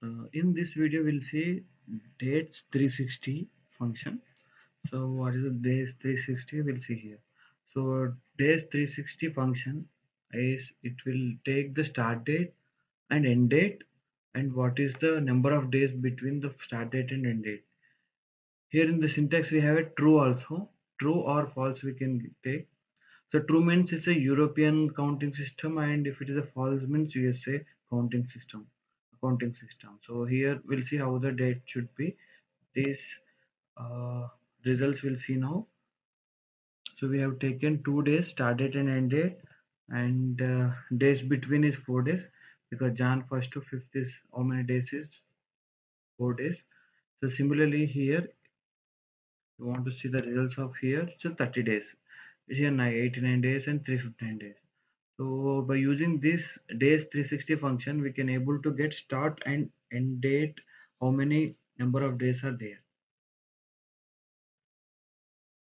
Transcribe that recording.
In this video, we'll see dates 360 function. So, what is the days 360? We'll see here. So, days 360 function is it will take the start date and end date, and what is the number of days between the start date and end date. Here in the syntax, we have a true also, true or false we can take. So true means it's a European counting system, and if it is a false means USA counting system, accounting system. So here we'll see how the date should be. These uh, results we'll see now. So we have taken 2 days, start date and end date, and days between is 4 days because Jan 1st to 5th is how many days is 4 days. So similarly here you want to see the results of here. So 30 days. It's here 89 days and 359 days. So by using this days 360 function, we can able to get start and end date, how many number of days are there.